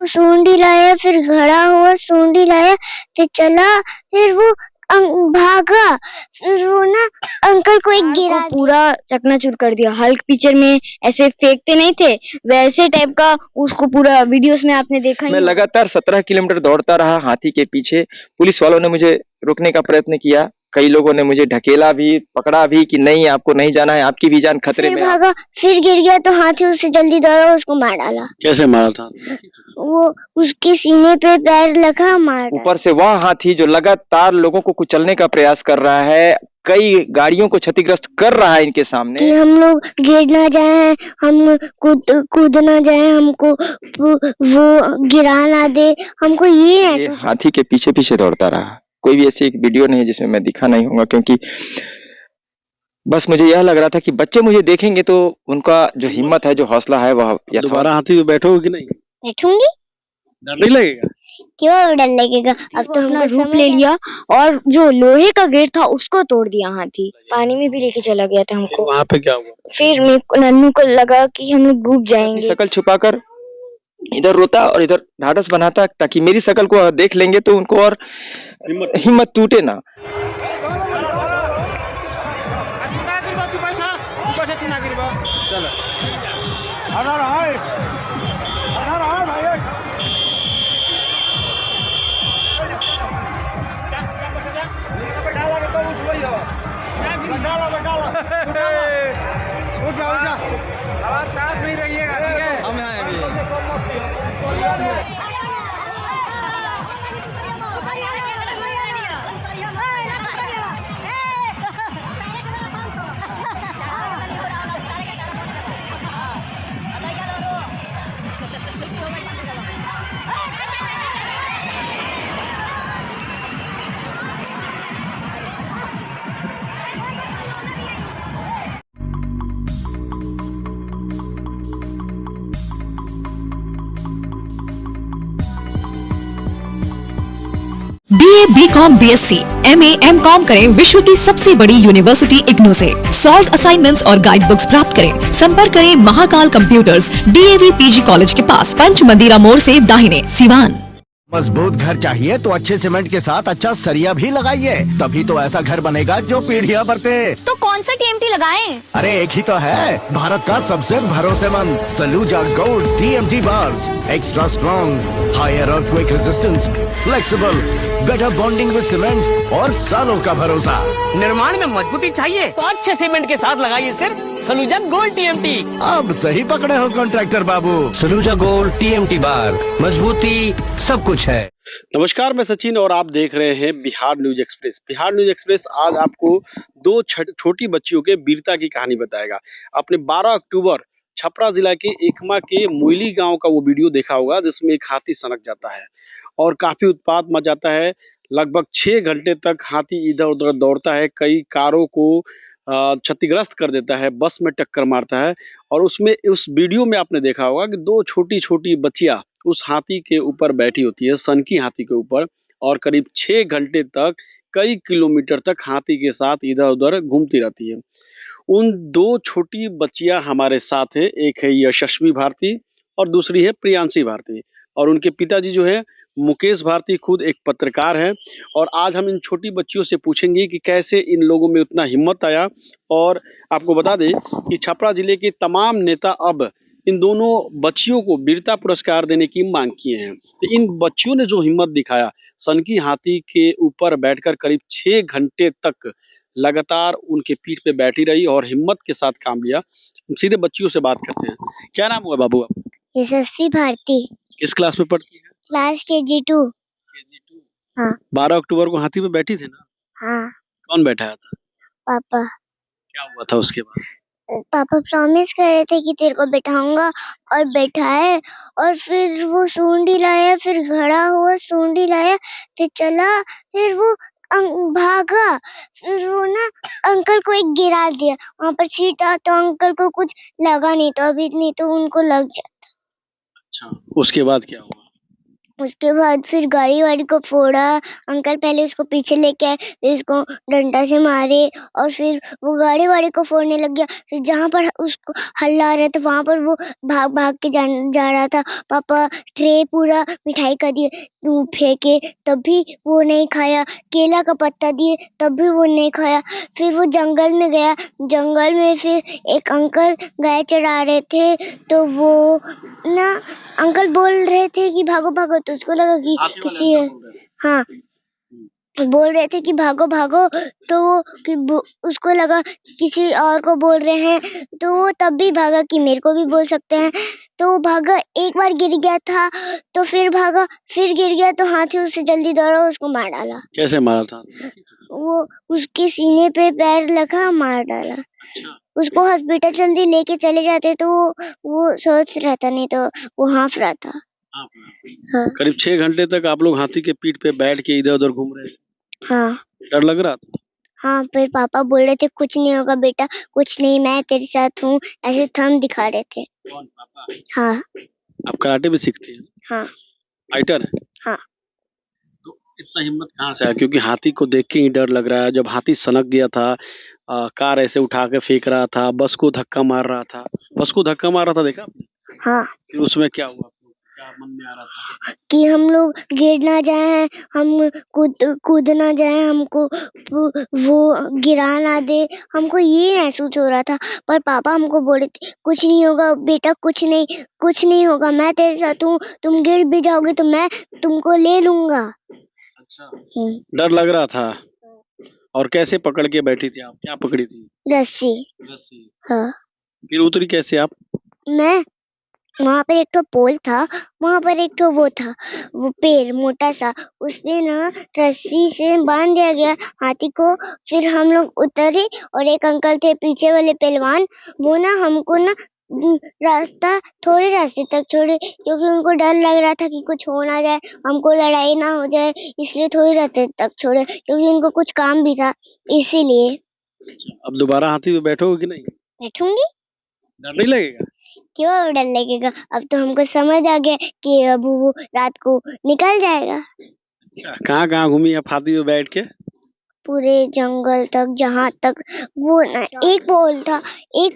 सूंड लाया, फिर खड़ा हुआ, सूंड लाया, फिर चला, फिर वो भागा, फिर वो ना अंकल को एक गिरा पूरा चकनाचूर कर दिया। हल्क पिक्चर में ऐसे फेंकते नहीं थे, वैसे टाइप का उसको पूरा वीडियोस में आपने देखा ही। मैं लगातार 17 किलोमीटर दौड़ता रहा हाथी के पीछे। पुलिस वालों ने मुझे रोकने का प्रयत्न किया, कई लोगों ने मुझे ढकेला भी, पकड़ा भी कि नहीं आपको नहीं जाना है, आपकी भी जान खतरे में। भागा, फिर गिर गया तो हाथी उससे जल्दी दौड़ा, उसको मार डाला। कैसे मारा था? वो उसके सीने पे पैर लगा, मार। ऊपर से वह हाथी जो लगातार लोगों को कुचलने का प्रयास कर रहा है, कई गाड़ियों को क्षतिग्रस्त कर रहा है इनके सामने। कि हम लोग गिर ना जाए, हम कूद ना जाए, हमको वो गिरा ना दे, हमको ये हाथी के पीछे पीछे दौड़ता रहा। कोई भी ऐसी एक वीडियो नहीं है जिसमें मैं दिखा नहीं होगा, क्योंकि बस मुझे यह लग रहा था कि बच्चे मुझे देखेंगे तो उनका जो हिम्मत है, जो हौसला है, वह दोबारा हाथी पे बैठोगे कि नहीं? बैठूंगी। डर नहीं लगेगा? क्यों डर लगेगा? अब तो हमने रूप ले लिया और जो लोहे का गेट था उसको तोड़ दिया हाथी। पानी में भी लेके चला गया था हमको। वहाँ पे क्या हुआ? फिर नन्नू को लगा कि हम लोग डूब जाएंगे। शकल छुपाकर इधर रोता और इधर ढाढ़स बनाता, ताकि मेरी शकल को देख लेंगे तो उनको और हिम्मत टूटे ना। आवाज साथ में ही रहिएगा, ठीक है? हम यहाँ अभी BA, BCom, BSc, MA, MCom करें विश्व की सबसे बड़ी यूनिवर्सिटी इग्नू से। सॉल्व असाइनमेंट्स और गाइड बुक्स प्राप्त करें। संपर्क करें Mahakal computers, DAV PG college के पास, पंच मंदिरा मोड़ से दाहिने, सिवान। मजबूत घर चाहिए तो अच्छे सीमेंट के साथ अच्छा सरिया भी लगाइए, तभी तो ऐसा घर बनेगा जो पीढ़ियां बरते। तो कौन सा TMT लगाएं? अरे एक ही तो है, भारत का सबसे भरोसेमंद Saluja gold TMT bars. Extra strong, higher earthquake resistance, flexible, better bonding with cement और सालों का भरोसा। निर्माण में मजबूती चाहिए तो अच्छे सीमेंट के साथ लगाइए सिर्फ सलूजा गोल्ड TMT। अब सही पकड़े हो कॉन्ट्रैक्टर बाबू। सलूजा गोल्ड TMT बार, मजबूती सब कुछ है। नमस्कार, मैं सचिन और आप देख रहे हैं Bihar news express. Bihar news express आज आपको दो छोटी बच्चियों के वीरता की कहानी बताएगा। आपने 12 अक्टूबर छपरा जिला के एकमा के मोइली गांव का वो वीडियो देखा होगा, जिसमें एक हाथी सनक जाता है और काफी उत्पात मच जाता है। लगभग 6 घंटे तक हाथी इधर उधर दौड़ता है, कई कारों को क्षतिग्रस्त कर देता है, बस में टक्कर मारता है। और उसमें उस वीडियो में आपने देखा होगा कि दो छोटी छोटी बच्चियां उस हाथी के ऊपर बैठी होती है, सनकी हाथी के ऊपर, और करीब 6 घंटे तक कई किलोमीटर तक हाथी के साथ इधर उधर घूमती रहती है। उन दो छोटी बच्चियां हमारे साथ है, एक है यशस्वी भारती और दूसरी है प्रियांशी भारती। और उनके पिताजी जो है मुकेश भारती खुद एक पत्रकार हैं। और आज हम इन छोटी बच्चियों से पूछेंगे कि कैसे इन लोगों में उतना हिम्मत आया। और आपको बता दें कि छपरा जिले के तमाम नेता अब इन दोनों बच्चियों को वीरता पुरस्कार देने की मांग किए हैं। तो इन बच्चियों ने जो हिम्मत दिखाया, सनकी हाथी के ऊपर बैठकर करीब 6 घंटे तक लगातार उनके पीठ पे बैठी रही और हिम्मत के साथ काम लिया। सीधे बच्चियों से बात करते हैं। क्या नाम हुआ बाबू आप? यशस्वी भारती। किस क्लास में पढ़ती है? Class KG2। हाँ। 12 अक्टूबर को हाथी पे बैठी थी ना? हाँ। कौन बैठाया था? पापा। क्या हुआ था उसके बाद? पापा प्रॉमिस कर रहे थे कि तेरे को बैठाऊंगा, और बैठाए, और फिर वो सूंड लाया, फिर खड़ा हुआ, सूंड लाया, फिर चला, फिर वो भागा, फिर वो ना अंकल को एक गिरा दिया। वहाँ पर सीट था तो अंकल को कुछ लगा नहीं, तो अभी नहीं तो उनको लग जाता। अच्छा, उसके बाद क्या हुआ? उसके बाद फिर गाड़ी वाड़ी को फोड़ा। अंकल पहले उसको पीछे लेके आए, फिर उसको डंडा से मारे और फिर वो गाड़ी वाड़ी को फोड़ने लग गया। फिर जहाँ पर उसको हल्ला आ रहा था वहाँ पर वो भाग भाग के जा रहा था। पापा ट्रे पूरा मिठाई का दिए, फेंके तब भी वो नहीं खाया। केला का पत्ता दिए तब भी वो नहीं खाया। फिर वो जंगल में गया। जंगल में फिर एक अंकल गाय चरा रहे थे, तो वो ना अंकल बोल रहे थे कि भागो भागो, तो उसको लगा कि किसी है। हाँ, बोल रहे थे कि भागो भागो, तो उसको लगा कि किसी और को बोल रहे हैं, तो वो तब भी भागा कि मेरे को भी बोल सकते हैं। तो वो भागा, एक बार गिर गया था तो फिर भागा, फिर गिर गया तो हाथी उससे जल्दी दौड़ा, उसको मार डाला। कैसे मारा था? वो उसके सीने पे पैर लगा, मार डाला। उसको हॉस्पिटल जल्दी लेके चले जाते तो वो सोच रहा था, नहीं तो वो हाँफ रहा था। हाँ, करीब 6 घंटे तक आप लोग हाथी के पीठ पे बैठ के इधर उधर घूम रहे थे। हाँ, डर लग रहा था? हाँ। फिर पापा बोल रहे थे कुछ नहीं होगा बेटा, कुछ नहीं, मैं तेरे साथ हूँ, ऐसे थंब दिखा रहे थे। कौन, पापा? हाँ, आप कराटे भी सीखते हैं? हाँ, फाइटर है? हाँ। तो इतना हिम्मत कहाँ से आया? क्योंकि हाथी को देख के ही डर लग रहा है। जब हाथी सनक गया था, कार ऐसे उठा के फेंक रहा था, बस को धक्का मार रहा था, बस को धक्का मार रहा था, देखा आपने? हाँ, फिर उसमें क्या हुआ आपको? क्या मन में आ रहा था? कि हम लोग गिर ना जाए, हम कूद ना जाए, हमको वो गिरा ना दे, हमको ये महसूस हो रहा था। पर पापा हमको बोल रहे थे कुछ नहीं होगा बेटा, कुछ नहीं होगा, मैं तेरे साथ हूँ, तुम गिर भी जाओगे तो मैं तुमको ले लूंगा। अच्छा, डर लग रहा था। और कैसे पकड़ के बैठी थी आप? क्या पकड़ी थी? रस्सी। रस्सी। हाँ, फिर उतरी कैसे आप? मैं वहाँ पर एक ठो पोल था, वहाँ पर एक ठो वो था, वो पेड़ मोटा सा, उसपे ना रस्सी से बांध दिया गया हाथी को। फिर हम लोग उतरे और एक अंकल थे पीछे वाले पहलवान, वो ना हमको ना रास्ता थोड़े रास्ते तक छोड़े, क्योंकि उनको डर लग रहा था कि कुछ हो ना जाए, हमको लड़ाई ना हो जाए, इसलिए थोड़े रास्ते तक छोड़े, क्योंकि उनको कुछ काम भी था इसीलिए। अब दोबारा हाथी पे बैठोगे कि नहीं? बैठूंगी। डर नहीं लगेगा? क्यों डर लगेगा, अब तो हमको समझ आ गया कि अब वो रात को निकल जाएगा। कहाँ कहाँ घूमी आप हाथी पे बैठ के? पूरे जंगल तक, जहाँ तक वो ना एक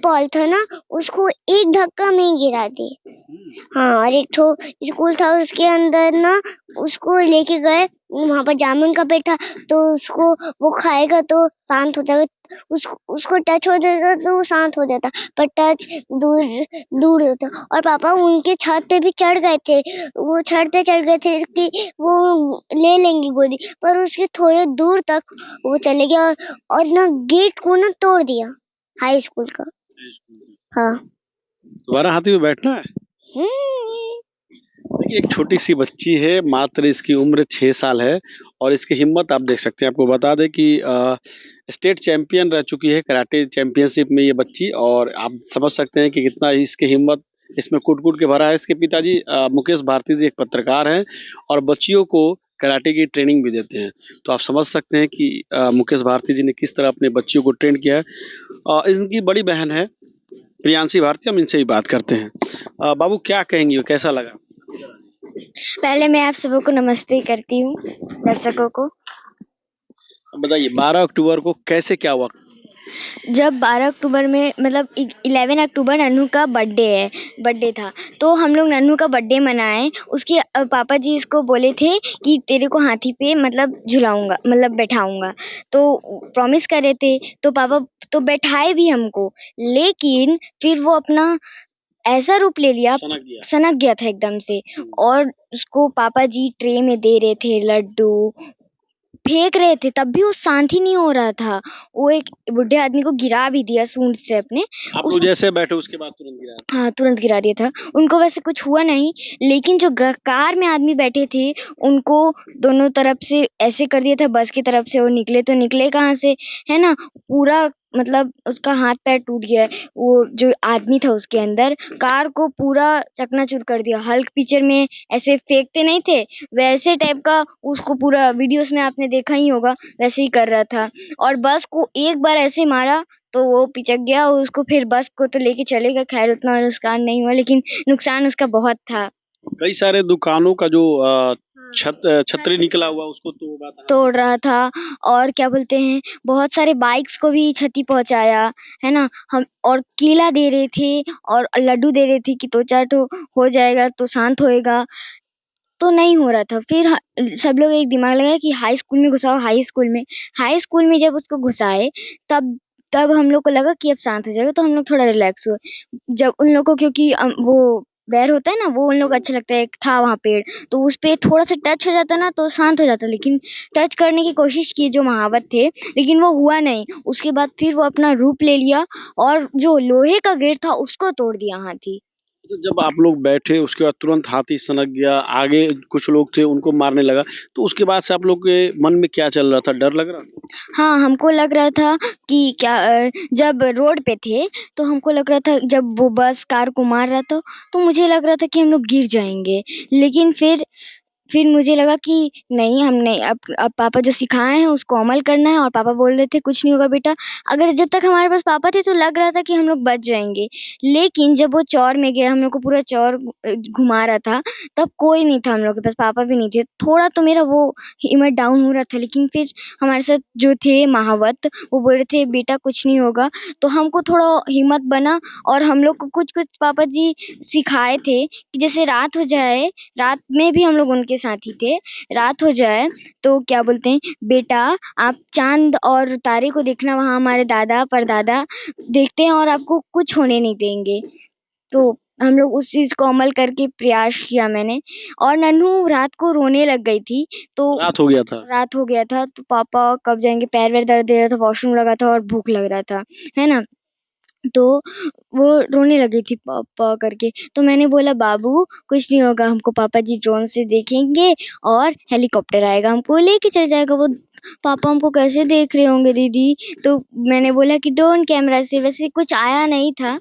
पॉल था ना, उसको एक धक्का में ही गिरा दे। हाँ, और एक ठो स्कूल था, उसके अंदर ना उसको लेके गए, वहाँ पर जामुन का पेड़ था, तो उसको वो खाएगा तो शांत हो जाएगा, उसको टच हो जाता तो वो शांत हो जाता, पर टच दूर होता। और पापा उनके छत पे भी चढ़ गए थे, वो छत पे चढ़ गए थे कि वो ले लेंगे गोदी, पर उसके थोड़े दूर तक वो चले गया और ना गेट को ना तोड़ दिया, हाई स्कूल का। हाँ। दोबारा हाथी पे बैठना है? देखिए, एक छोटी सी बच्ची है, मात्र इसकी उम्र 6 साल है और इसकी हिम्मत आप देख सकते हैं। आपको बता दें कि स्टेट चैंपियन रह चुकी है कराटे चैंपियनशिप में ये बच्ची, और आप समझ सकते हैं कि कितना इसकी हिम्मत इसमें कूट-कूट के भरा है। इसके पिताजी मुकेश भारती जी एक पत्रकार हैं और बच्चियों को कराटे की ट्रेनिंग भी देते हैं। तो आप समझ सकते हैं कि मुकेश भारती जी ने किस तरह अपने बच्चियों को ट्रेन किया है। इनकी बड़ी बहन है प्रियांशी भारती, हम इनसे ही बात करते हैं। बाबू क्या कहेंगी, कैसा लगा? पहले मैं आप सबों को नमस्ते करती हूँ, दर्शकों को। बताइए 12 अक्टूबर को कैसे क्या हुआ? जब 12 अक्टूबर में मतलब 11 अक्टूबर नन्हू का बर्थडे था, तो हम लोग नन्हू का बर्थडे मनाए। उसके पापा जी इसको बोले थे कि तेरे को हाथी पे मतलब झुलाऊंगा, मतलब बैठाऊंगा, तो प्रॉमिस करे थे, तो पापा तो बैठाए भी हमको, लेकिन फिर वो अपना ऐसा रूप ले लिया, सनक गया था एकदम से, और उसको पापा जी ट्रे में दे रहे थे, लड्डू फेंक रहे थे, तब भी वो शांत ही नहीं हो रहा था। वो एक बुढ़े आदमी को गिरा भी दिया सूंड से अपने। आप लोग जैसे बैठे उसके बाद तुरंत गिरा? हाँ, तुरंत गिरा दिया था। उनको वैसे कुछ हुआ नहीं, लेकिन जो कार में आदमी बैठे थे उनको दोनों तरफ से ऐसे कर दिया था, बस की तरफ से वो निकले तो निकले कहाँ से, है ना, पूरा मतलब उसका हाथ पैर टूट गया है। वो जो आदमी था उसके अंदर, कार को पूरा चकनाचूर कर दिया। हल्क पिक्चर में ऐसे फेंकते नहीं थे, वैसे टाइप का उसको पूरा वीडियोस में आपने देखा ही होगा, वैसे ही कर रहा था। और बस को एक बार ऐसे मारा तो वो पिचक गया, और उसको फिर बस को तो लेके चले गए, खैर उतना नुकसान नहीं हुआ, लेकिन नुकसान उसका बहुत था। कई सारे दुकानों का जो छतरी निकला हुआ उसको तोड़ा था। तोड़ रहा था और क्या बोलते हैं बहुत सारे बाइक्स को भी क्षति पहुंचाया है ना। हम और केला दे रहे थे और लड्डू दे रहे थे कि 2-4 ठो हो जाएगा तो शांत होएगा, तो नहीं हो रहा था। फिर सब लोग एक दिमाग लगाया कि हाई स्कूल में घुसाओ, हाई स्कूल में जब उसको घुसाए तब तब हम लोग को लगा कि अब शांत हो जाएगा, तो हम लोग थोड़ा रिलैक्स हुए। जब उन लोगों को क्योंकि वो बेर होता है ना, वो उन लोग को अच्छा लगता है, एक था वहाँ पेड़, तो उस पे थोड़ा सा टच हो जाता ना तो शांत हो जाता, लेकिन टच करने की कोशिश की जो महावत थे, लेकिन वो हुआ नहीं। उसके बाद फिर वो अपना रूप ले लिया और जो लोहे का गेट था उसको तोड़ दिया हाथी। तो जब आप लोग बैठे उसके बाद तुरंत हाथी सनक गया, आगे कुछ लोग थे उनको मारने लगा, तो उसके बाद से आप लोग के मन में क्या चल रहा था? डर लग रहा था? हाँ, हमको लग रहा था कि क्या जब रोड पे थे तो हमको लग रहा था जब वो बस कार को मार रहा था तो मुझे लग रहा था कि हम लोग गिर जाएँगे। लेकिन फिर मुझे लगा कि नहीं, हमने अब पापा जो सिखाए हैं उसको अमल करना है, और पापा बोल रहे थे कुछ नहीं होगा बेटा। अगर जब तक हमारे पास पापा थे तो लग रहा था कि हम लोग बच जाएँगे। लेकिन जब वो चौर में गया, हम लोग को पूरा चौर घुमा रहा था, तब कोई नहीं था हम लोग के पास, पापा भी नहीं थे। थोड़ा तो मेरा वो हिम्मत डाउन हो रहा था, लेकिन फिर हमारे साथ जो थे महावत, वो बोल रहे थे बेटा कुछ नहीं होगा, तो हमको थोड़ा हिम्मत बना। और हम लोग को कुछ-कुछ पापा जी सिखाए थे कि जैसे रात हो जाए, रात में भी हम लोग उनके साथ ही थे। रात हो जाए तो क्या बोलते हैं, बेटा आप चाँद और तारे को देखना, वहाँ हमारे दादा परदादा देखते हैं और आपको कुछ होने नहीं देंगे। तो हम लोग उस चीज़ को अमल करके प्रयास किया मैंने। और नन्हू रात को रोने लग गई थी, तो रात हो गया था। रात हो गया था तो पापा कब जाएँगे, पैर-वैर दर्द दे रहा था, वॉशरूम लगा था और भूख लग रहा था, है ना? तो वो रोने लगी थी पापा करके, तो मैंने बोला बाबू कुछ नहीं होगा, हमको पापा जी ड्रोन से देखेंगे और हेलीकॉप्टर आएगा हमको लेके चल जाएगा। वो पापा हमको कैसे देख रहे होंगे दीदी? तो मैंने बोला कि ड्रोन कैमरा से, वैसे कुछ आया नहीं था।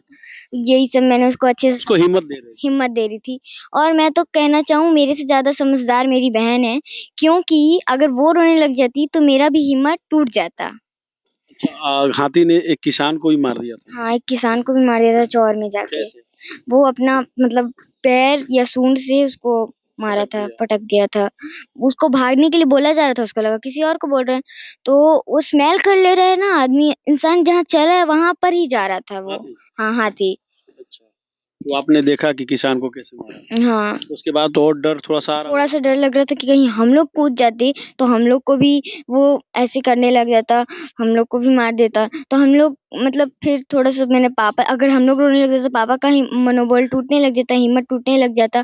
यही सब मैंने उसको अच्छे से उसको हिम्मत दे रहे थे। हिम्मत दे रही थी। और मैं तो कहना चाहूँ मेरे से ज़्यादा समझदार मेरी बहन है, क्योंकि अगर वो रोने लग जाती तो मेरा भी हिम्मत टूट जाता। हाथी ने एक किसान को ही मार दिया था। हाँ, एक किसान को भी मार दिया था चौर में जाके। कैसे? वो अपना मतलब पैर या सूंड से उसको मारा था, पटक दिया था। उसको भागने के लिए बोला जा रहा था, उसको लगा किसी और को बोल रहे हैं, तो वो स्मेल कर ले रहा है ना आदमी, इंसान जहाँ चला है वहाँ पर ही जा रहा था वो। हाथी? हाँ, हाथी। अच्छा, तो आपने देखा कि किसान को कैसे मारा? हाँ। उसके बाद तो और डर थोड़ा सा आ रहा थोड़ा सा डर लग रहा था कि कहीं हम लोग कूद जाते तो हम लोग को भी वो ऐसे करने लग जाता, हम लोग को भी मार देता। तो हम लोग मतलब फिर थोड़ा सा मैंने पापा, अगर हम लोग रोने लग जाते तो पापा का ही मनोबल टूटने लग जाता, हिम्मत टूटने लग जाता,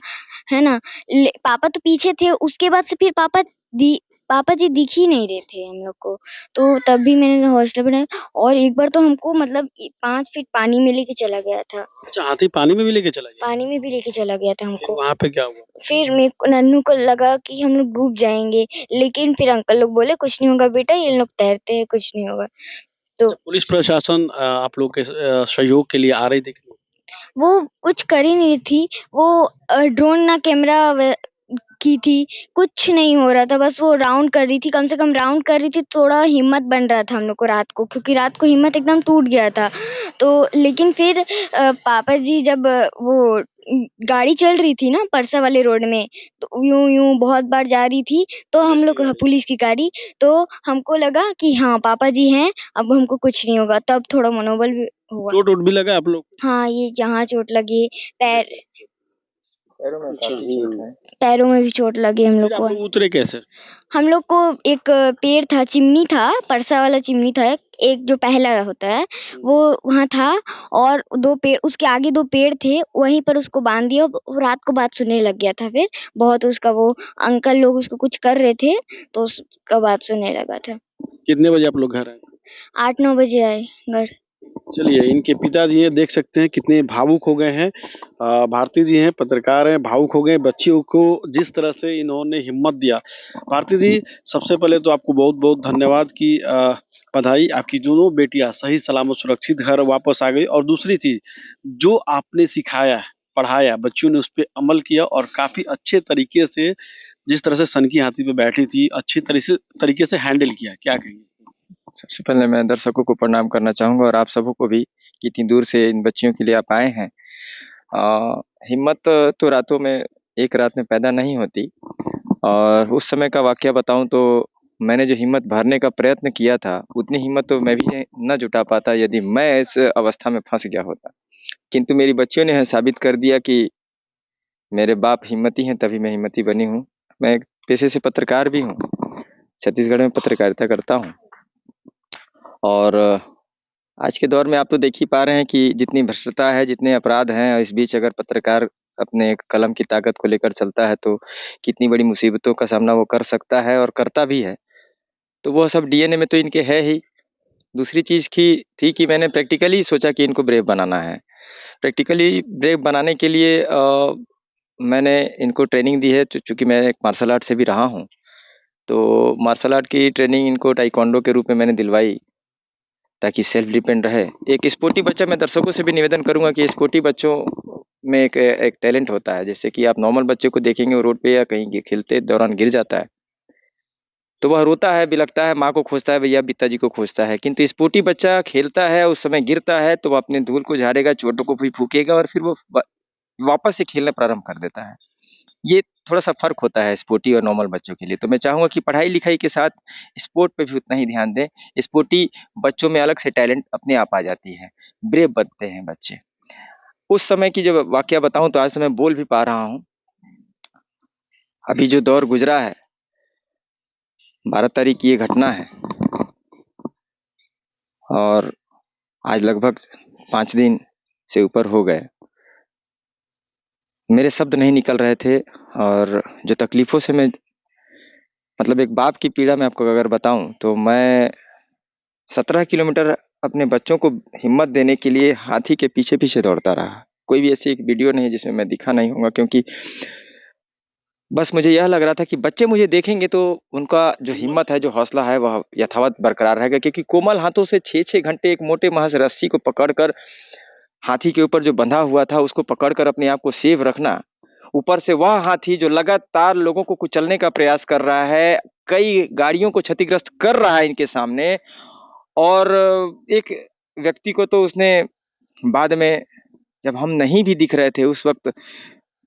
है ना? पापा तो पीछे थे, उसके बाद से फिर पापा जी दिख ही नहीं रहे थे हम लोग को। तो तब भी मैंने हौसला बढ़ाया, और एक बार तो हमको मतलब 5 फीट पानी में लेके चला गया था। अच्छा, हाथी पानी में भी लेके चला गया? पानी में भी लेके चला गया था फिर हमको। वहाँ पे क्या हुआ? फिर नन्नू को लगा कि हम लोग डूब जाएँगे, लेकिन फिर अंकल लोग बोले कुछ नहीं होगा बेटा, ये लोग तैरते हैं, कुछ नहीं होगा। तो अच्छा, पुलिस प्रशासन आप लोग के सहयोग के लिए आ रही थी कि नहीं? वो कुछ कर ही नहीं थी, वो ड्रोन ना कैमरा की थी, कुछ नहीं हो रहा था, बस वो राउंड कर रही थी, कम से कम राउंड कर रही थी, थोड़ा हिम्मत बन रहा था हम लोग को रात को, क्योंकि रात को हिम्मत एकदम टूट गया था। तो लेकिन फिर पापा जी जब वो गाड़ी चल रही थी ना परसा वाले रोड में, तो यूँ-यूँ बहुत बार जा रही थी, तो हम लोग पुलिस की गाड़ी, तो हमको लगा कि हाँ, पापा जी हैं, अब हमको कुछ नहीं होगा, तब थोड़ा मनोबल भी हुआ। चोट-वोट भी लगा आप लोग को? हाँ, ये यहाँ चोट लगी, पैर पैरों में अच्छा, काफ़ी चोट है। पैरों में भी चोट लगी हम लोग फिर आप को। लोग उतरे कैसे? हम लोग को एक पेड़ था, चिमनी था, परसा वाला चिमनी था, एक जो पहला होता है, वो वहाँ था, और 2 पेड़ उसके आगे 2 पेड़ थे, वहीं पर उसको बाँध दिया। वो रात को बात सुनने लग गया था फिर, बहुत उसका वो अंकल लोग उसको कुछ कर रहे थे, तो उसका बात सुनने लगा था। कितने बजे आप लोग घर आए? 8-9 बजे आए घर। चलिए, इनके पिताजी हैं, देख सकते हैं कितने भावुक हो गए हैं। भारती जी हैं, पत्रकार हैं, भावुक हो गए बच्चियों को जिस तरह से इन्होंने हिम्मत दिया। भारती जी, सबसे पहले तो आपको बहुत-बहुत धन्यवाद कि बधाई, आपकी दोनों बेटियाँ सही सलामत सुरक्षित घर वापस आ गई, और दूसरी चीज़, जो आपने सिखाया, पढ़ाया, बच्चियों ने उस पे अमल किया और काफ़ी अच्छे तरीके से, जिस तरह से सनकी हाथी पे बैठी थी, अच्छी तरीके से हैंडल किया। क्या कहेंगे? सबसे पहले मैं दर्शकों को प्रणाम करना चाहूँगा, और आप सबों को भी कि इतनी दूर से इन बच्चियों के लिए आप आए हैं। हिम्मत तो रातों में एक रात में पैदा नहीं होती। और उस समय का वाकया बताऊं तो मैंने जो हिम्मत भरने का प्रयत्न किया था, उतनी हिम्मत तो मैं भी न जुटा पाता यदि मैं इस अवस्था में फंस गया होता। किंतु मेरी बच्चियों ने यह साबित कर दिया कि मेरे बाप हिम्मती हैं, तभी मैं हिम्मती बनी हूँ। मैं एक पेशे से पत्रकार भी हूँ, छत्तीसगढ़ में पत्रकारिता करता हूँ। और आज के दौर में आप तो देख ही पा रहे हैं कि जितनी भ्रष्टता है, जितने अपराध हैं, और इस बीच अगर पत्रकार अपने एक कलम की ताकत को लेकर चलता है तो कितनी बड़ी मुसीबतों का सामना वो कर सकता है और करता भी है। तो वो सब डीएनए में तो इनके है ही। दूसरी चीज़ की थी कि मैंने प्रैक्टिकली सोचा कि इनको ब्रेव बनाना है। प्रैक्टिकली ब्रेव बनाने के लिए मैंने इनको ट्रेनिंग दी है, चूँकि मैं एक मार्शल आर्ट से भी रहा हूँ। तो मार्शल आर्ट की ट्रेनिंग इनको ताइक्वांडो के रूप में मैंने दिलवाई, ताकि सेल्फ डिपेंड रहे। एक स्पोर्टी बच्चा, मैं दर्शकों से भी निवेदन करूंगा कि स्पोर्टी बच्चों में एक टैलेंट होता है। जैसे कि आप नॉर्मल बच्चे को देखेंगे, वो रोड पे या कहीं खेलते दौरान गिर जाता है तो वह रोता है, बिलखता है, माँ को खोजता है, भैया पिताजी को खोजता है। किंतु स्पोर्टी बच्चा खेलता है, उस समय गिरता है तो वह अपने धूल को झाड़ेगा, चोटों को भी फूकेगा और फिर वो वापस से खेलना प्रारंभ कर देता है। ये थोड़ा-सा फ़र्क होता है स्पोर्टी और नॉर्मल बच्चों के लिए। तो मैं चाहूँगा कि पढ़ाई-लिखाई के साथ स्पोर्ट पे भी उतना ही ध्यान दें। स्पोर्टी बच्चों में अलग से टैलेंट अपने आप आ जाती है, ब्रेव बनते हैं बच्चे। उस समय की जब वाकया बताऊँ तो आज तो मैं बोल भी पा रहा हूँ। अभी जो दौर गुज़रा है, 12 तारीख की ये घटना है और आज लगभग 5 दिन से ऊपर हो गए। मेरे शब्द नहीं निकल रहे थे और जो तकलीफ़ों से मैं, मतलब एक बाप की पीड़ा मैं आपको अगर बताऊँ तो मैं 17 किलोमीटर अपने बच्चों को हिम्मत देने के लिए हाथी के पीछे-पीछे दौड़ता रहा। कोई भी ऐसी एक वीडियो नहीं जिसमें मैं दिखा नहीं होऊँगा, क्योंकि बस मुझे यह लग रहा था कि बच्चे मुझे देखेंगे तो उनका जो हिम्मत है, जो हौसला है, वह यथावत बरकरार रहेगा। क्योंकि कोमल हाथों से 6-6 घंटे एक मोटे महज़ रस्सी को पकड़कर हाथी के ऊपर जो बंधा हुआ था उसको पकड़कर अपने आप को सेफ रखना, ऊपर से वह हाथी जो लगातार लोगों को कुचलने का प्रयास कर रहा है, कई गाड़ियों को क्षतिग्रस्त कर रहा है इनके सामने। और एक व्यक्ति को तो उसने बाद में, जब हम नहीं भी दिख रहे थे उस वक्त,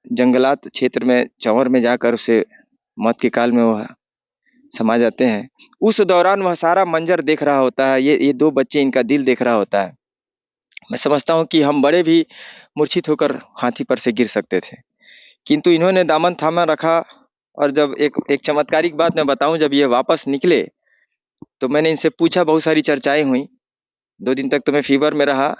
जंगलात क्षेत्र में चंवर में जाकर उसे मौत के काल में वह समा जाते हैं। उस दौरान वह सारा मंजर देख रहा होता है, ये 2 बच्चे, इनका दिल देख रहा होता है। मैं समझता हूँ कि हम बड़े भी मूर्छित होकर हाथी पर से गिर सकते थे, किंतु इन्होंने दामन थामा रखा। और जब एक चमत्कारिक बात मैं बताऊं, जब ये वापस निकले तो मैंने इनसे पूछा, बहुत सारी चर्चाएं हुई। 2 दिन तक तो मैं फीवर में रहा,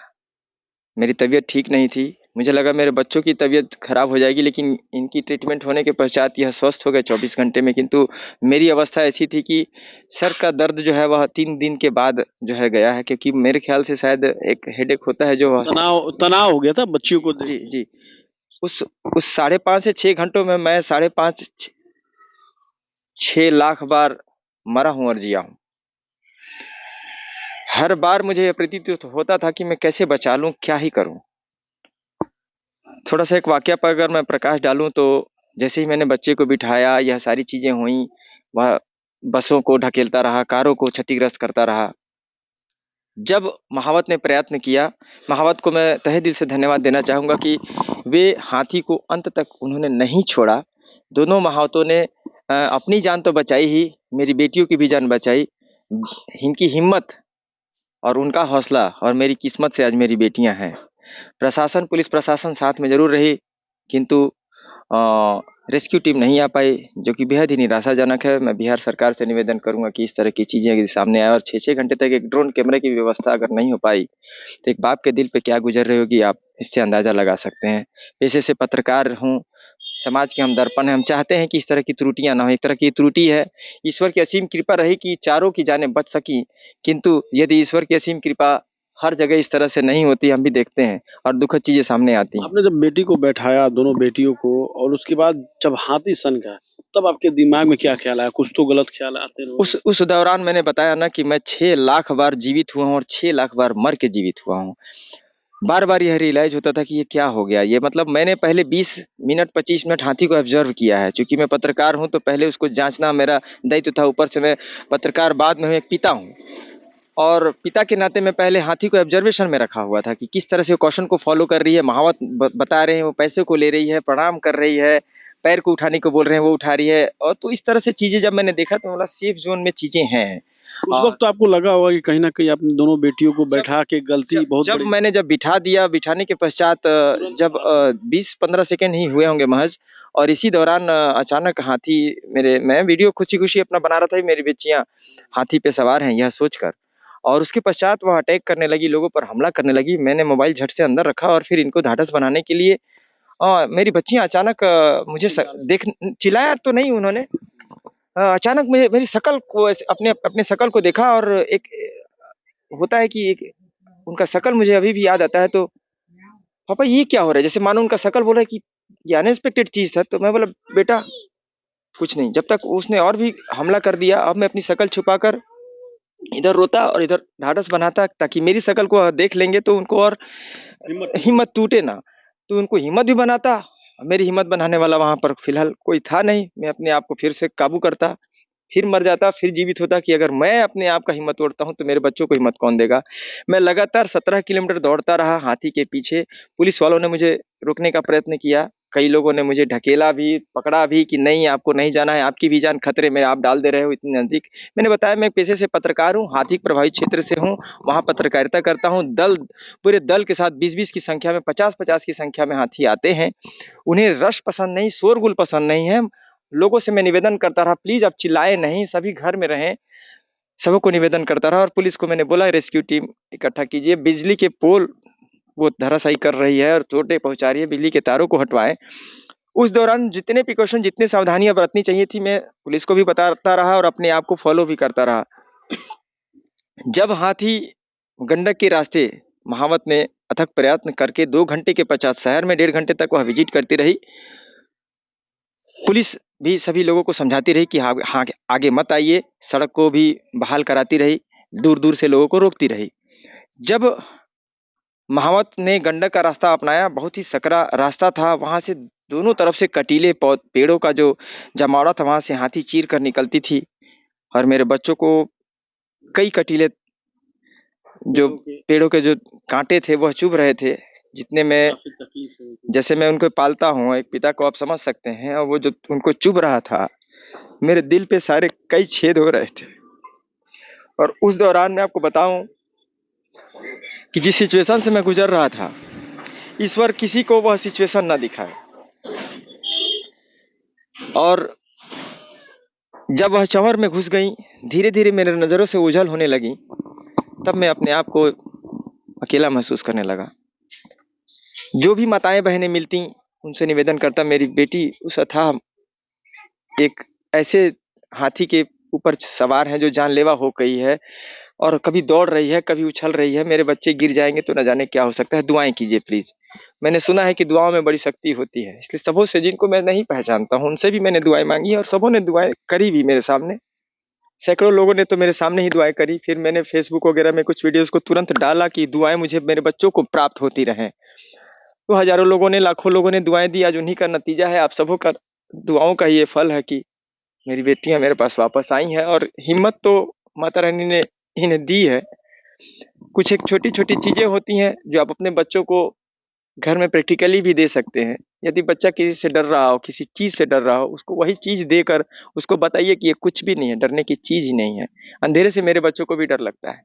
मेरी तबीयत ठीक नहीं थी। मुझे लगा मेरे बच्चों की तबीयत खराब हो जाएगी, लेकिन इनकी ट्रीटमेंट होने के पश्चात यह स्वस्थ हो गए 24 घंटे में। किंतु मेरी अवस्था ऐसी थी कि सर का दर्द जो है वह 3 दिन के बाद जो है गया है, क्योंकि मेरे ख्याल से शायद एक हेडेक होता है जो तनाव हो गया था बच्चियों को जी, जी। उस 5.5 से 6 घंटों में मैं 5.5 6 लाख बार मरा हूँ और जिया हूँ। हर बार मुझे यह प्रतीत होता था कि मैं कैसे बचा लूं, क्या ही करूं। थोड़ा सा एक वाकया पर अगर मैं प्रकाश डालूं तो जैसे ही मैंने बच्चे को बिठाया, यह सारी चीजें हुई, वह बसों को ढकेलता रहा, कारों को क्षतिग्रस्त करता रहा। जब महावत ने प्रयत्न किया, महावत को मैं तहे दिल से धन्यवाद देना चाहूंगा कि वे हाथी को अंत तक उन्होंने नहीं छोड़ा। दोनों महावतों ने अपनी जान तो बचाई ही, मेरी बेटियों की भी जान बचाई। इनकी हिम्मत और उनका हौसला और मेरी किस्मत से आज मेरी बेटियां हैं। प्रशासन, पुलिस प्रशासन साथ में जरूर रही, किंतु रेस्क्यू टीम नहीं आ पाई, जो कि बेहद ही निराशाजनक है। मैं बिहार सरकार से निवेदन करूंगा कि इस तरह की चीजें यदि सामने आए और 6-6 घंटे तक एक ड्रोन कैमरे की व्यवस्था अगर नहीं हो पाई तो एक बाप के दिल पे क्या गुजर रही होगी, आप इससे अंदाजा लगा सकते हैं। पेशे से पत्रकार हूँ, समाज के हम दर्पण हैं। हम चाहते हैं कि इस तरह की त्रुटियां ना हो। एक तरह की त्रुटि है, ईश्वर की असीम कृपा रही कि चारों की जानें बच सकी, किंतु यदि ईश्वर की असीम कृपा हर जगह इस तरह से नहीं होती, हम भी देखते हैं और दुखद चीजें सामने आती हैं। आपने जब बेटी को बैठाया, दोनों बेटियों को, और उसके बाद जब हाथी सन गया, तब आपके दिमाग में क्या ख्याल आया? कुछ तो गलत ख्याल आते रहे। उस दौरान मैंने बताया ना कि मैं 6 लाख बार जीवित हुआ हूँ और 6 लाख बार मर के जीवित हुआ हूँ। बार-बार यह रियलाइज होता था कि ये क्या हो गया। ये मतलब मैंने पहले 20 मिनट 25 मिनट हाथी को ऑब्जर्व किया है। चूंकि मैं पत्रकार हूँ तो पहले उसको जांचना मेरा दायित्व था। ऊपर से मैं पत्रकार, बाद में मैं एक पिता हूँ, और पिता के नाते मैं पहले हाथी को ऑब्जर्वेशन में रखा हुआ था कि किस तरह से वो क्वेश्चन को फॉलो कर रही है। महावत बता रहे हैं, वो पैसे को ले रही है, प्रणाम कर रही है, पैर को उठाने को बोल रहे हैं, वो उठा रही है। और तो इस तरह से चीजें जब मैंने देखा तो बोला सेफ जोन में चीजें हैं। उस वक्त तो आपको लगा होगा कि कहीं ना कहीं आपने दोनों बेटियों को बैठा के गलती बहुत जब बड़ी। मैंने जब बिठा दिया, बिठाने के पश्चात जब 20-15 सेकंड ही हुए होंगे महज, और इसी दौरान अचानक हाथी मैं वीडियो खुशी-खुशी अपना बना रहा था, मेरी बच्चियां हाथी पे सवार हैं यह सोचकर, और उसके पश्चात वह अटैक करने लगी, लोगों पर हमला करने लगी। मैंने मोबाइल झट से अंदर रखा और फिर इनको ढाढ़स बनाने के लिए मेरी बच्चियां अचानक मुझे देख चिल्लाया तो नहीं उन्होंने, अचानक मेरी शकल को अपने अपने शकल को देखा, और एक होता है कि एक उनका शकल मुझे अभी भी याद आता है। तो पापा ये क्या हो रहा है, जैसे मानो उनका शकल बोल रहा है कि ये अनएक्सपेक्टेड चीज था। तो मैं बोला बेटा कुछ नहीं। जब तक उसने और भी हमला कर दिया, अब मैं अपनी शकल छुपाकर इधर रोता और इधर ढाढ़स बनाता, ताकि मेरी शकल को देख लेंगे तो उनको और हिम्मत टूटे ना। तो उनको हिम्मत भी बनाता। मेरी हिम्मत बनाने वाला वहां पर फिलहाल कोई था नहीं। मैं अपने आप को फिर से काबू करता, फिर मर जाता, फिर जीवित होता कि अगर मैं अपने आप का हिम्मत तोड़ता हूं तो मेरे बच्चों को हिम्मत कौन देगा। मैं लगातार 17 किलोमीटर दौड़ता रहा हाथी के पीछे। पुलिस वालों ने मुझे रोकने का प्रयत्न किया, कई लोगों ने मुझे ढकेला भी, पकड़ा भी कि नहीं आपको नहीं जाना है, आपकी भी जान खतरे में आप डाल दे रहे हो इतने नजदीक। मैंने बताया मैं पेशे से पत्रकार हूँ, हाथी प्रभावित क्षेत्र से हूँ, वहां पत्रकारिता करता हूँ। पूरे दल के साथ 20-20 की संख्या में, 50-50 की संख्या में हाथी आते हैं। उन्हें रश पसंद नहीं, शोरगुल पसंद नहीं है। लोगों से मैं निवेदन करता रहा प्लीज अब चिल्लाए नहीं, सभी घर में रहें, सबको निवेदन करता रहा। और पुलिस को मैंने बोला रेस्क्यू टीम इकट्ठा कीजिए, बिजली के पोल वो धराशायी कर रही है और चोटें पहुंचा रही है, बिजली के तारों को हटवाएं। उस दौरान जितने प्रिकॉशन, जितने सावधानियां बरतनी चाहिए थी, मैं पुलिस को भी बताता रहा और अपने आप को फॉलो भी करता रहा। जब हाथी गंडक के रास्ते महावत में अथक प्रयत्न करके 2 घंटे के पश्चात शहर में 1.5 घंटे तक वह विजिट करती रही, पुलिस भी सभी लोगों को समझाती रही कि आगे मत आइए, सड़क को भी बहाल कराती रही, दूर दूर से लोगों को रोकती रही। जब महावत ने गंडक का रास्ता अपनाया, बहुत ही सकरा रास्ता था, वहां से दोनों तरफ से कटीले पेड़ों का जो जमावड़ा था, वहां से हाथी चीर कर निकलती थी। और मेरे बच्चों को कई कटीले जो पेड़ों के जो कांटे थे वह चुभ रहे थे, जितने में जैसे मैं उनको पालता हूँ एक पिता को, आप समझ सकते हैं। और वो जो उनको चुभ रहा था, मेरे दिल पे सारे कई छेद हो रहे थे। और उस दौरान मैं आपको बताऊं कि जिस सिचुएशन से मैं गुजर रहा था, ईश्वर किसी को वह सिचुएशन ना दिखाए। और जब वह चंवर में घुस गई, धीरे धीरे मेरे नजरों से ओझल होने लगी, तब मैं अपने आप को अकेला महसूस करने लगा। जो भी माताएं बहनें मिलती उनसे निवेदन करता, मेरी बेटी उस अथाह एक ऐसे हाथी के ऊपर सवार है जो जानलेवा हो गई है, और कभी दौड़ रही है, कभी उछल रही है। मेरे बच्चे गिर जाएंगे तो न जाने क्या हो सकता है। दुआएं कीजिए प्लीज। मैंने सुना है कि दुआओं में बड़ी शक्ति होती है, इसलिए सबों से, जिनको मैं नहीं पहचानता हूं उनसे भी मैंने दुआएं मांगी और सबों ने दुआएं करी भी मेरे सामने। सैकड़ों लोगों ने तो मेरे सामने ही दुआएं करी। फिर मैंने फेसबुक वगैरह में कुछ वीडियोस को तुरंत डाला कि दुआएं मुझे, मेरे बच्चों को प्राप्त होती रहें। तो हजारों लोगों ने, लाखों लोगों ने दुआएं दी। आज उन्हीं का नतीजा है, आप सबों का दुआओं का ये फल है कि मेरी बेटियां मेरे पास वापस आई हैं। और हिम्मत तो माता रानी ने इन्हें दी है। कुछ एक छोटी छोटी चीजें होती हैं जो आप अपने बच्चों को घर में प्रैक्टिकली भी दे सकते हैं। यदि बच्चा किसी से डर रहा हो, किसी चीज से डर रहा हो, उसको वही चीज देकर उसको बताइए कि ये कुछ भी नहीं है, डरने की चीज ही नहीं है। अंधेरे से मेरे बच्चों को भी डर लगता है।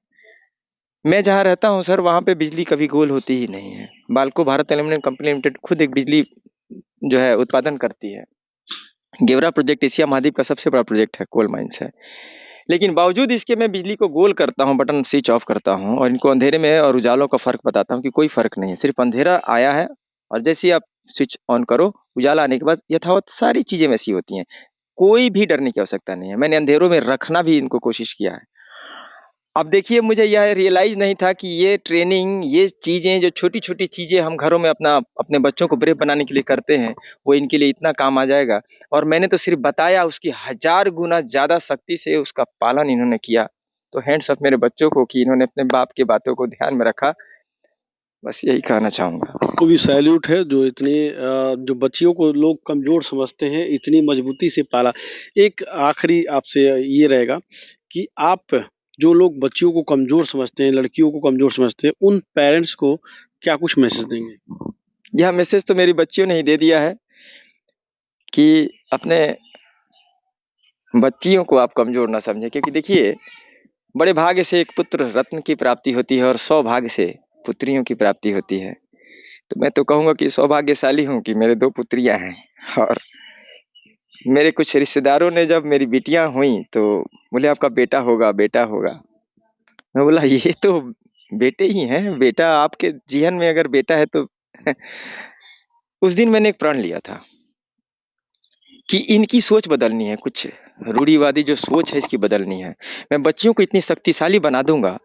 मैं जहाँ रहता हूँ सर, वहाँ पे बिजली कभी गोल होती ही नहीं है। Balco Bharat aluminium company limited खुद एक बिजली जो है उत्पादन करती है। गेवरा प्रोजेक्ट एशिया महाद्वीप का सबसे बड़ा प्रोजेक्ट है, कोल माइंस है। लेकिन बावजूद इसके मैं बिजली को गोल करता हूँ, बटन स्विच ऑफ करता हूँ और इनको अंधेरे में और उजालों का फर्क बताता हूँ कि कोई फर्क नहीं है, सिर्फ अंधेरा आया है और जैसे ही आप स्विच ऑन करो, उजाला आने के बाद यथावत सारी चीजें वैसी होती हैं। कोई भी डरने की आवश्यकता नहीं है। मैंने अंधेरों में रखना भी इनको कोशिश किया है। अब देखिए, मुझे यह रियलाइज नहीं था कि ये ट्रेनिंग, ये चीजें, जो छोटी छोटी चीजें हम घरों में अपने बच्चों को ब्रेव बनाने के लिए करते हैं, वो इनके लिए इतना काम आ जाएगा। और मैंने तो सिर्फ बताया, उसकी 1000 गुना ज्यादा शक्ति से उसका पालन इन्होंने किया। तो हैंड्स अप मेरे बच्चों को कि इन्होंने अपने बाप की बातों को ध्यान में रखा। बस यही कहना चाहूंगा। आपको भी सैल्यूट है जो इतने जो बच्चियों को लोग कमजोर समझते हैं, इतनी मजबूती से पाला। एक आखिरी आपसे ये रहेगा कि आप जो लोग बच्चियों को कमजोर समझते हैं, लड़कियों को कमजोर समझते हैं, उन पेरेंट्स को क्या कुछ मैसेज देंगे? यह मैसेज तो मेरी बच्चियों ने ही दे दिया है कि अपने बच्चियों को आप कमज़ोर ना समझें, क्योंकि देखिए बड़े भाग्य से एक पुत्र रत्न की प्राप्ति होती है और सौभाग्य से पुत्रियों की प्राप्ति होती है। तो मैं तो कहूँगा कि सौभाग्यशाली हूँ कि मेरे 2 पुत्रियाँ हैं। और मेरे कुछ रिश्तेदारों ने जब मेरी बिटियाँ हुईं तो बोले आपका बेटा होगा, बेटा होगा। मैं बोला ये तो बेटे ही हैं, बेटा आपके जीवन में अगर बेटा है तो उस दिन मैंने एक प्रण लिया था कि इनकी सोच बदलनी है, कुछ रूढ़िवादी जो सोच है इसकी बदलनी है। मैं बच्चियों को इतनी शक्तिशाली बना दूंगा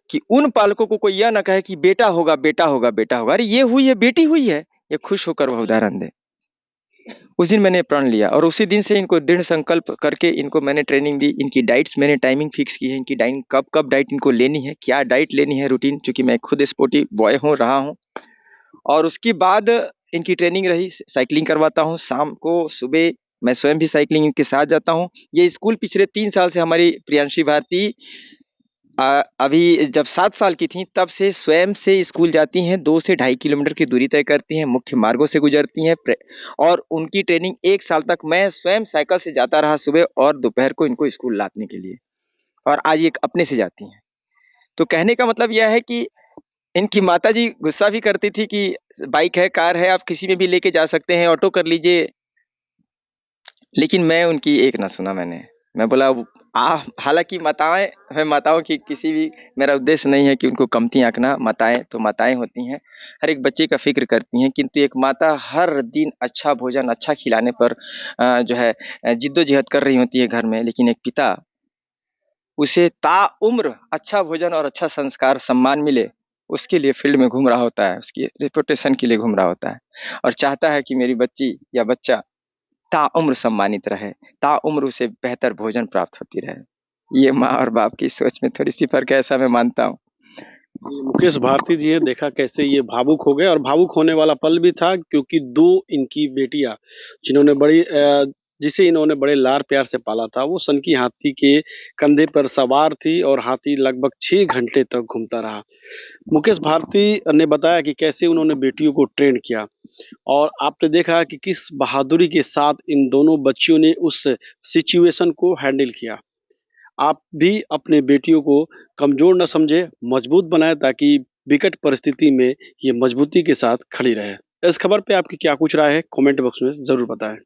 कि उन पालकों को कोई यह ना कहे कि बेटा होगा, बेटा होगा, बेटा होगा, अरे ये हुई है, बेटी हुई है, ये खुश होकर वह उदाहरण दे। उस दिन मैंने प्रण लिया और उसी दिन से इनको दृढ़ संकल्प करके इनको मैंने ट्रेनिंग दी। इनकी डाइट्स मैंने टाइमिंग फिक्स की है, इनकी डाइट कब कब डाइट इनको लेनी है, क्या डाइट लेनी है, रूटीन, चूंकि मैं खुद स्पोर्टी बॉय हूँ, रहा हूँ। और उसके बाद इनकी ट्रेनिंग रही, साइकिलिंग करवाता हूँ, शाम को सुबह मैं स्वयं भी साइकिलिंग इनके साथ जाता हूँ। ये स्कूल पिछले 3 साल से हमारी प्रियांशी भारती अभी जब 7 साल की थी तब से स्वयं से स्कूल जाती हैं, 2 से ढाई किलोमीटर की दूरी तय करती हैं, मुख्य मार्गों से गुजरती हैं और उनकी ट्रेनिंग 1 साल तक मैं स्वयं साइकिल से जाता रहा सुबह और दोपहर को इनको स्कूल लादने के लिए, और आज ये अपने से जाती हैं। तो कहने का मतलब यह है कि इनकी माताजी गुस्सा भी करती थी कि बाइक है, कार है, आप किसी में भी लेके जा सकते हैं, ऑटो कर लीजिए। लेकिन मैं उनकी एक ना सुना मैंने। मैं बोला हालाँकि माताओं की किसी भी मेरा उद्देश्य नहीं है कि उनको कमती आँकना, माताएँ तो माताएँ होती हैं, हर एक बच्चे का फ़िक्र करती हैं, किंतु एक माता हर दिन अच्छा भोजन, अच्छा खिलाने पर जो है जिद्दोजहद कर रही होती है घर में, लेकिन एक पिता उसे ताउम्र अच्छा भोजन और अच्छा संस्कार, सम्मान मिले, उसके लिए फील्ड में घूम रहा होता है, उसकी रेपुटेशन के लिए घूम रहा होता है और चाहता है कि मेरी बच्ची या बच्चा ताउम्र सम्मानित रहे, ताउम्र उसे बेहतर भोजन प्राप्त होती रहे। ये माँ और बाप की सोच में थोड़ी-सी फ़र्क है, ऐसा मैं मानता हूँ। ये मुकेश भारती जी हैं, देखा कैसे ये भावुक हो गए और भावुक होने वाला पल भी था क्योंकि 2 इनकी बेटियाँ जिसे इन्होंने बड़े लाड़ प्यार से पाला था, वो सनकी हाथी के कंधे पर सवार थी और हाथी लगभग 6 घंटे तक घूमता रहा। मुकेश भारती ने बताया कि कैसे उन्होंने बेटियों को ट्रेन किया और आपने देखा कि किस बहादुरी के साथ इन दोनों बच्चियों ने उस सिचुएशन को हैंडल किया। आप भी अपने बेटियों को कमज़ोर न समझें, मजबूत बनाएँ ताकि विकट परिस्थिति में ये मजबूती के साथ खड़ी रहे। इस खबर पे आपकी क्या कुछ राय है? कमेंट बॉक्स में ज़रूर बताएँ।